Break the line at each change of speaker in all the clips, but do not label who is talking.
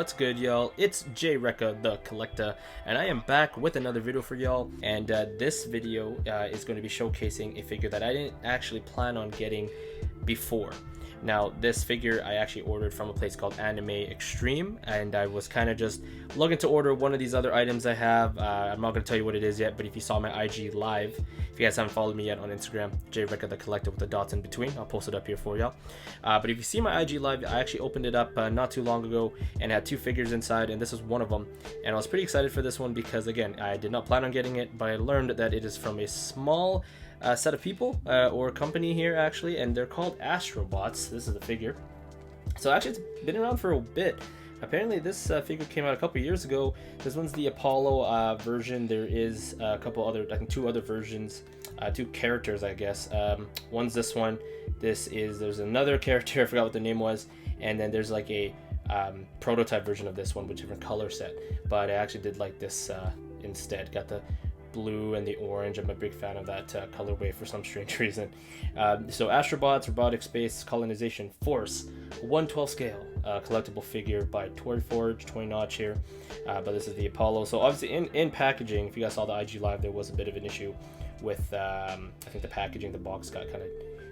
What's good, y'all? It's Jwreckuuh The Collectuuh, and I am back with another video for y'all. And this video is going to be showcasing a figure that I didn't actually plan on getting before. Now, this figure I actually ordered from a place called Animextreme, and I was kind of just looking to order one of these other items I have. I'm not going to tell you what it is yet, but if you saw my IG live, if you guys haven't followed me yet on Instagram, Jwreckuuh The Collectuuh with the dots in between, I'll post it up here for y'all. But if you see my IG live, I actually opened it up not too long ago and had two figures inside, and this is one of them. And I was pretty excited for this one because, again, I did not plan on getting it, but I learned that it is from a small set of people or company here actually, and they're called Astrobots. This is the figure. So actually it's been around for a bit. Apparently this figure came out a couple years ago. This one's the Apollo version. There is a couple other, I think two other versions, two characters I guess. One's this one. There's another character, I forgot what the name was, and then there's like a prototype version of this one with different color set, but I actually did like this instead. Got the blue and the orange. I'm a big fan of that colorway for some strange reason. So Astrobots, Robotic Space Colonization Force, 1/12 scale, collectible figure by Toy Forge, 20 notch here. But this is the Apollo. So obviously in packaging, if you guys saw the IG live, there was a bit of an issue with I think the packaging, the box got kind of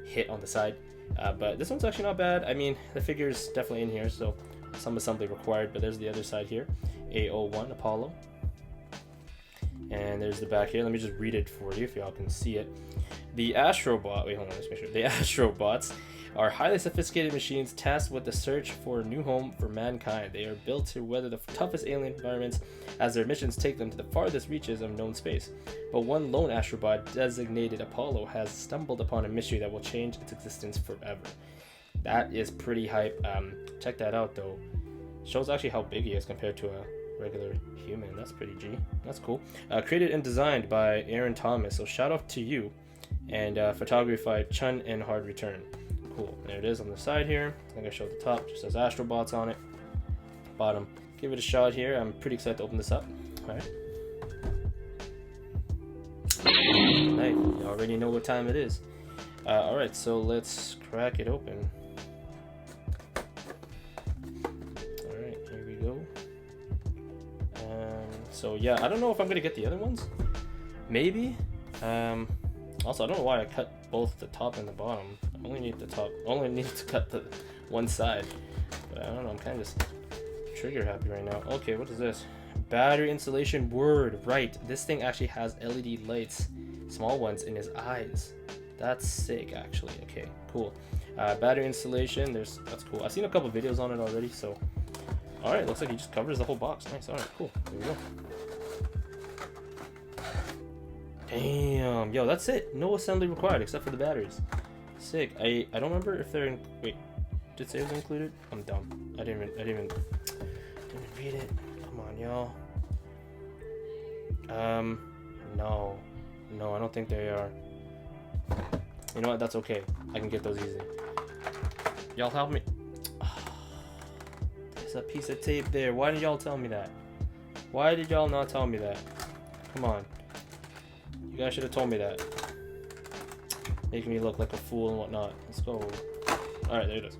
hit on the side. But this one's actually not bad. I mean, the figure's definitely in here, so some assembly required, but there's the other side here. A01 Apollo. And there's the back here. Let me just read it for you if y'all can see it. The The Astrobots are highly sophisticated machines tasked with the search for a new home for mankind. They are built to weather the toughest alien environments as their missions take them to the farthest reaches of known space. But one lone Astrobot, designated Apollo, has stumbled upon a mystery that will change its existence forever. That is pretty hype. Check that out though. Shows actually how big he is compared to a regular human. That's pretty G. That's cool. Created and designed by Aaron Thomas, so shout out to you. And photography by Chun and Hard Return. Cool. There it is on the side here. I think I showed the top, just says Astrobots on it. Bottom. Give it a shot here. I'm pretty excited to open this up. Alright. Nice. You already know what time it is. Alright, so let's crack it open. Alright, here we go. So yeah, I don't know if I'm gonna get the other ones. Maybe. Also, I don't know why I cut both the top and the bottom. I only need the top. Only need to cut the one side. But I don't know. I'm kind of just trigger happy right now. Okay, what is this? Battery installation. Word. Right. This thing actually has LED lights, small ones, in his eyes. That's sick, actually. Okay, cool. Battery installation. That's cool. I've seen a couple videos on it already. So, all right. Looks like he just covers the whole box. Nice. All right. Cool. There we go. Damn, yo, that's it. No assembly required except for the batteries. Sick. I don't remember if they're in. Wait, did it say it was included? I'm dumb. I didn't even read it. Come on, y'all. No, I don't think they are. You know what? That's okay. I can get those easy. Y'all help me. There's a piece of tape there. Why did y'all tell me that? Why did y'all not tell me that? Come on. You guys should have told me that. Making me look like a fool and whatnot. Let's go. Alright, there it is.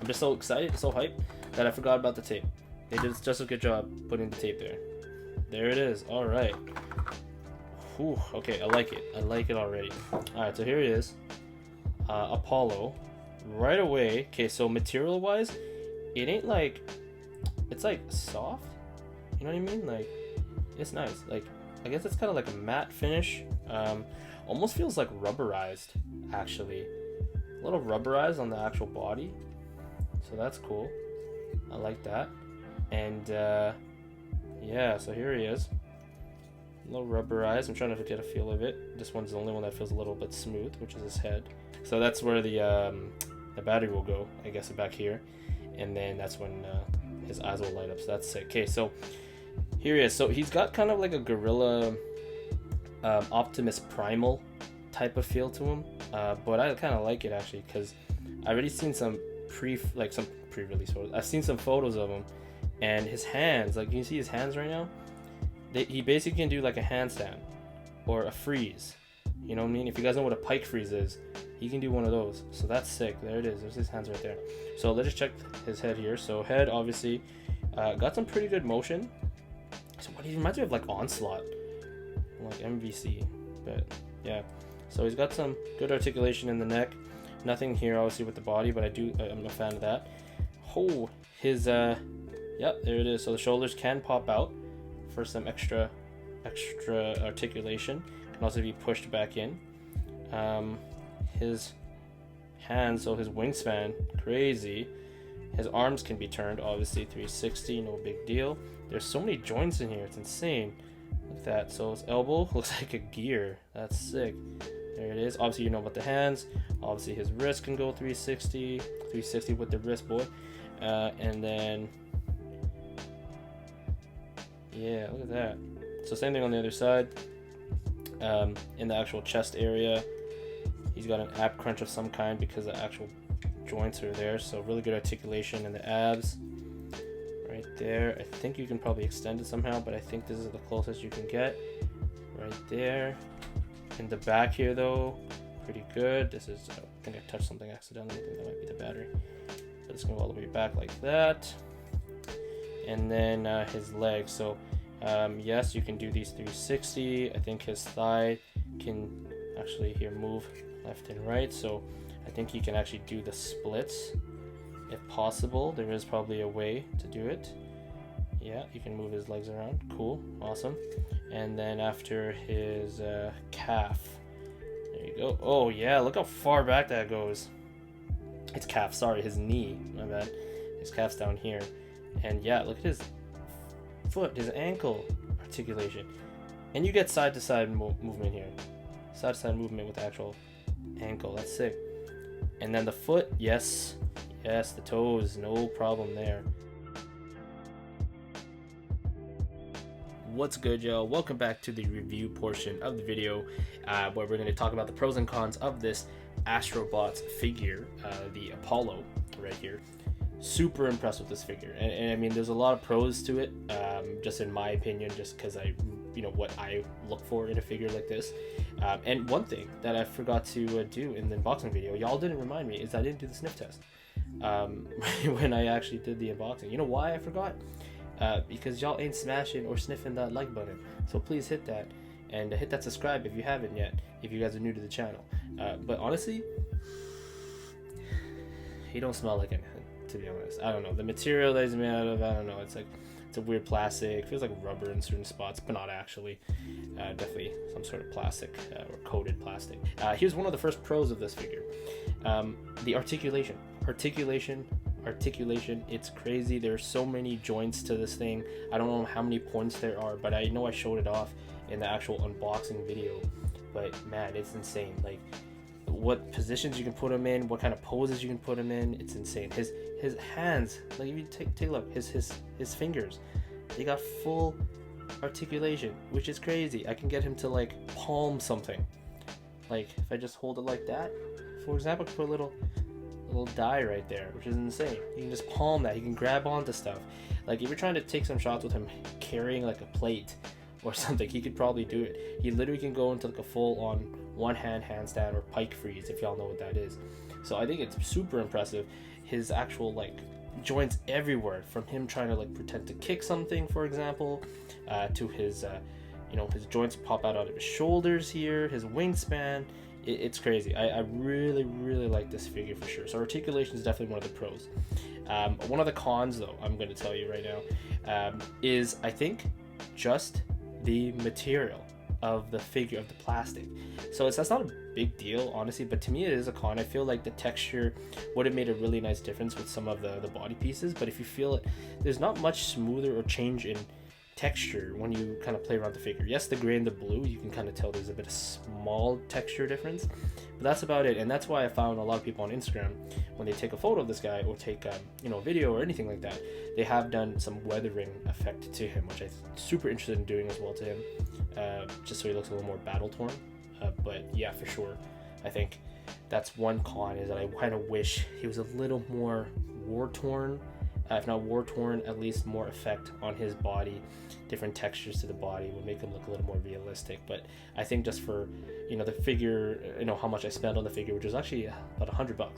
I'm just so excited, so hyped, that I forgot about the tape. They did just a good job putting the tape there. There it is. Alright. Whew, okay, I like it. I like it already. Alright, so here it is. Apollo. Right away. Okay, so material-wise, it ain't like... It's like soft. You know what I mean? Like, it's nice. Like, I guess it's kind of like a matte finish. Almost feels like rubberized, actually. A little rubberized on the actual body. So that's cool. I like that. And yeah, so here he is. A little rubberized. I'm trying to get a feel of it. This one's the only one that feels a little bit smooth, which is his head. So that's where the battery will go, I guess, back here. And then that's when his eyes will light up. So that's sick. Okay, so here he is. So he's got kind of like a gorilla Optimus Primal type of feel to him, but I kind of like it actually because I already seen some pre-release photos. I've seen some photos of him, and his hands, like you can see his hands right now. He basically can do like a handstand or a freeze, You know what I mean? If you guys know what a pike freeze is, he can do one of those. So that's sick. There it is. There's his hands right there. So let's just check his head here. So head, obviously, got some pretty good motion. So what he reminds me of like Onslaught, like MVC. But yeah. So he's got some good articulation in the neck. Nothing here, obviously, with the body, but I'm a fan of that. Oh, his yep, there it is. So the shoulders can pop out for some extra articulation. Can also be pushed back in. His hands, so his wingspan, crazy. His arms can be turned, obviously 360, no big deal. There's so many joints in here, it's insane. Look at that. So his elbow looks like a gear. That's sick. There it is. Obviously, you know about the hands. Obviously, his wrist can go 360 with the wrist, boy. And then, yeah, look at that. So same thing on the other side. In the actual chest area, he's got an ab crunch of some kind because the actual joints are there. So really good articulation in the abs. Right there. I think you can probably extend it somehow, but I think this is the closest you can get. Right there. In the back here, though, pretty good. This is, I think I touched something accidentally. I think that might be the battery. So it's going to go all the way back like that. And then his legs. So yes, you can do these 360. I think his thigh can actually here move left and right. So I think he can actually do the splits if possible. There is probably a way to do it. Yeah, you can move his legs around. Cool, awesome. And then after his calf, there you go. Oh yeah, look how far back that goes. It's calf, sorry, his knee, my bad. His calf's down here. And yeah, look at his foot, his ankle articulation. And you get side to side movement here. Side to side movement with the actual ankle, that's sick. And then the foot, yes, the toes, no problem there. What's good, y'all? Welcome back to the review portion of the video where we're going to talk about the pros and cons of this Astrobots figure, the Apollo right here. Super impressed with this figure, and I mean there's a lot of pros to it, just in my opinion, just because what I look for in a figure like this. And one thing that I forgot to do in the unboxing video, y'all didn't remind me, is I didn't do the sniff test when I actually did the unboxing. You know why I forgot? Because y'all ain't smashing or sniffing that like button, so please hit that, and hit that subscribe if you haven't yet, if you guys are new to the channel. But honestly, he don't smell like anything, to be honest. I don't know, the material that he's made out of, I don't know, it's a weird plastic, feels like rubber in certain spots, but not actually. Definitely some sort of plastic, or coated plastic. Here's one of the first pros of this figure. The articulation, it's crazy. There's so many joints to this thing. I don't know how many points there are, but I know I showed it off in the actual unboxing video. But man, it's insane. Like what positions you can put him in, what kind of poses you can put him in, it's insane. His hands, like if you take a look, his fingers, they got full articulation, which is crazy. I can get him to like palm something. Like if I just hold it like that, for example, I can put a little die right there, which is insane. You can just palm that. You can grab onto stuff. Like if you're trying to take some shots with him carrying like a plate or something, he could probably do it. He literally can go into like a full on one hand handstand or pike freeze, if y'all know what that is. So I think it's super impressive. His actual like joints everywhere, from him trying to like pretend to kick something, for example, to his his joints pop out of his shoulders here, his wingspan. It's crazy. I really like this figure for sure. So articulation is definitely one of the pros. One of the cons, though, I'm going to tell you right now, is I think just the material of the figure, of the plastic. So that's not a big deal, honestly, but to me it is a con. I feel like the texture would have made a really nice difference with some of the body pieces, but if you feel it, there's not much smoother or change in texture when you kind of play around the figure. Yes, the gray and the blue, you can kind of tell there's a bit of small texture difference, but that's about it. And that's why I found a lot of people on Instagram, when they take a photo of this guy or take a video or anything like that, they have done some weathering effect to him, which I'm super interested in doing as well to him, just so he looks a little more battle torn. But yeah, for sure, I think that's one con, is that I kind of wish he was a little more war torn. if not war torn, at least more effect on his body. Different textures to the body would make him look a little more realistic. But I think just for, you know, the figure, you know, how much I spent on the figure, which is actually about $100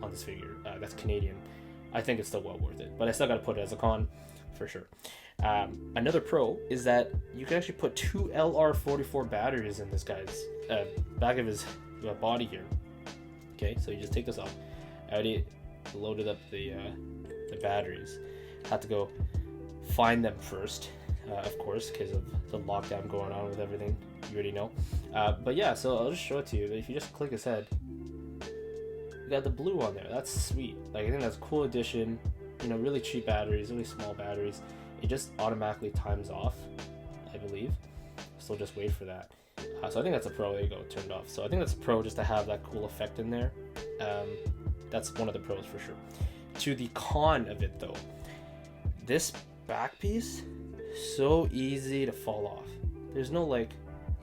on this figure, that's Canadian, I think it's still well worth it. But I still got to put it as a con for sure. Another pro is that you can actually put 2 LR44 batteries in this guy's back of his body here. Okay, so you just take this off. I already loaded up the batteries. Had to go find them first, of course, because of the lockdown going on with everything. You already know. But yeah, so I'll just show it to you. If you just click his head, you got the blue on there. That's sweet. Like, I think that's a cool addition. You know, really cheap batteries, really small batteries. It just automatically times off, I believe. So just wait for that. So I think that's a pro. There you go, turned off. So I think that's a pro, just to have that cool effect in there. That's one of the pros for sure. To the con of it though, this back piece, so easy to fall off. There's no, like,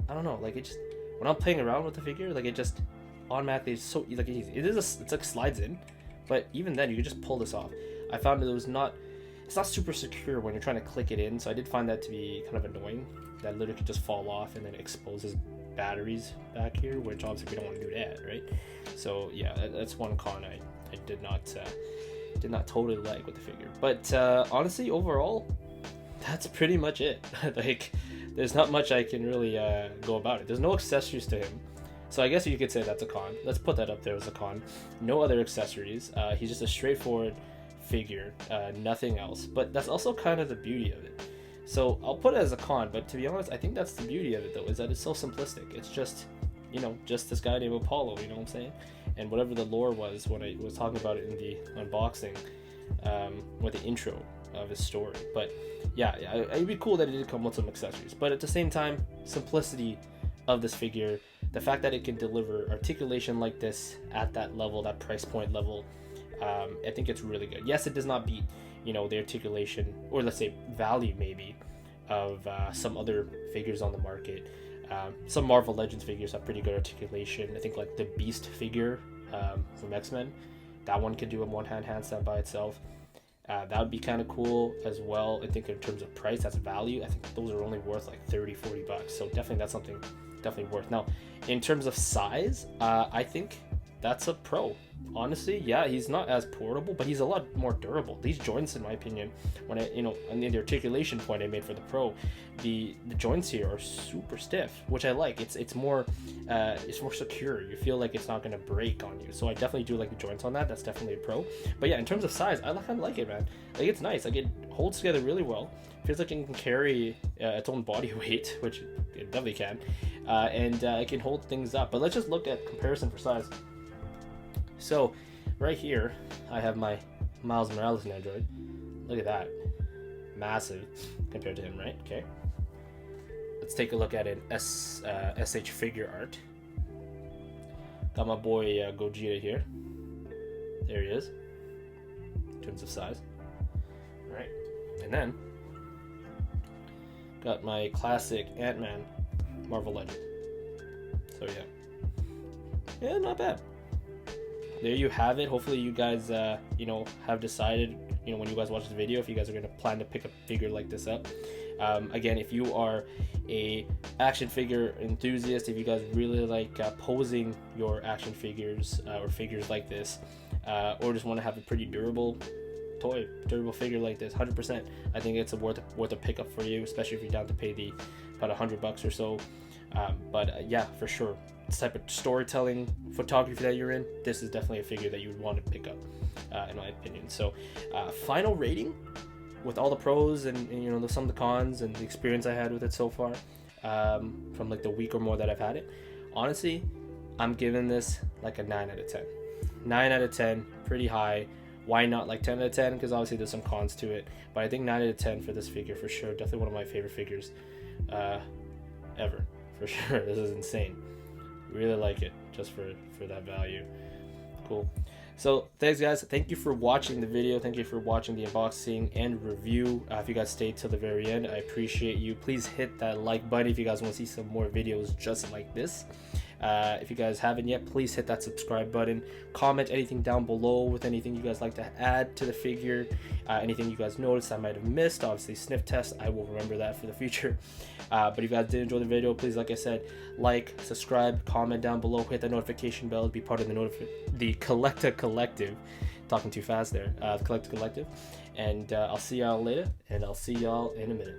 I don't know, like, it just, when I'm playing around with the figure, like, it just automatically is so like easy. It's like slides in, but even then you can just pull this off. I found that it's not super secure when you're trying to click it in, so I did find that to be kind of annoying. That literally could just fall off and then exposes batteries back here, which obviously we don't want to do that, right? So yeah, that's one con I did not totally like with the figure. But honestly, overall, that's pretty much it. Like, there's not much I can really go about it. There's no accessories to him, so I guess you could say that's a con. Let's put that up there as a con. No other accessories. He's just a straightforward figure, nothing else. But that's also kind of the beauty of it. So I'll put it as a con, but to be honest, I think that's the beauty of it though, is that it's so simplistic. It's just, you know, just this guy named Apollo, you know what I'm saying? And whatever the lore was when I was talking about it in the unboxing, with the intro of his story. But yeah, it'd be cool that it did come with some accessories. But at the same time, simplicity of this figure, the fact that it can deliver articulation like this at that level, that price point level, I think it's really good. Yes, it does not beat, you know, the articulation, or let's say value maybe, of some other figures on the market. Some Marvel Legends figures have pretty good articulation. I think like the Beast figure from X-Men, that one could do a one-hand handstand by itself. That would be kind of cool as well. I think in terms of price, that's value. I think those are only worth like $30-40. So definitely that's something definitely worth. Now, in terms of size, I think that's a pro. Honestly, yeah, he's not as portable, but he's a lot more durable. These joints, in my opinion, when I, you know, and the articulation point I made for the pro, the joints here are super stiff, which I like. It's more secure. You feel like it's not going to break on you. So I definitely do like the joints on that. That's definitely a pro. But yeah, in terms of size, I kind of like it, man. Like, it's nice. Like, it holds together really well. Feels like it can carry its own body weight, which it definitely can, and it can hold things up. But let's just look at comparison for size. So right here I have my Miles Morales android. Look at that, massive compared to him, right? Okay, let's take a look at an SH figure art. Got my boy Gogeta here. There he is in terms of size. All right, and then got my classic Ant-Man Marvel Legend. So yeah, not bad. There you have it. Hopefully you guys you know, have decided, you know, when you guys watch the video, if you guys are going to plan to pick a figure like this up. Again, if you are a action figure enthusiast, if you guys really like posing your action figures or figures like this, or just want to have a pretty durable figure like this, 100%, I think it's worth a pickup for you, especially if you're down to pay about $100 or so. Yeah, for sure, this type of storytelling photography that you're in, this is definitely a figure that you would want to pick up, in my opinion. So final rating with all the pros and you know, some of the cons and the experience I had with it so far, from like the week or more that I've had it, honestly, I'm giving this like a 9 out of 10. 9 out of 10, pretty high. Why not like 10 out of 10? Because obviously there's some cons to it, but I think 9 out of 10 for this figure for sure. Definitely one of my favorite figures ever, for sure. This is insane. Really like it just for that value. Cool. So thanks guys, thank you for watching the video, thank you for watching the unboxing and review. If you guys stayed till the very end, I appreciate you. Please hit that like button if you guys want to see some more videos just like this. If you guys haven't yet, please hit that subscribe button. Comment anything down below with anything you guys like to add to the figure, anything you guys noticed I might have missed. Obviously, sniff test, I will remember that for the future. But if you guys did enjoy the video, please, like I said, like, subscribe, comment down below, hit the notification bell to be part of the Collectuuh Collective. Talking too fast there. The Collectuuh Collective. And I'll see y'all later, and I'll see y'all in a minute.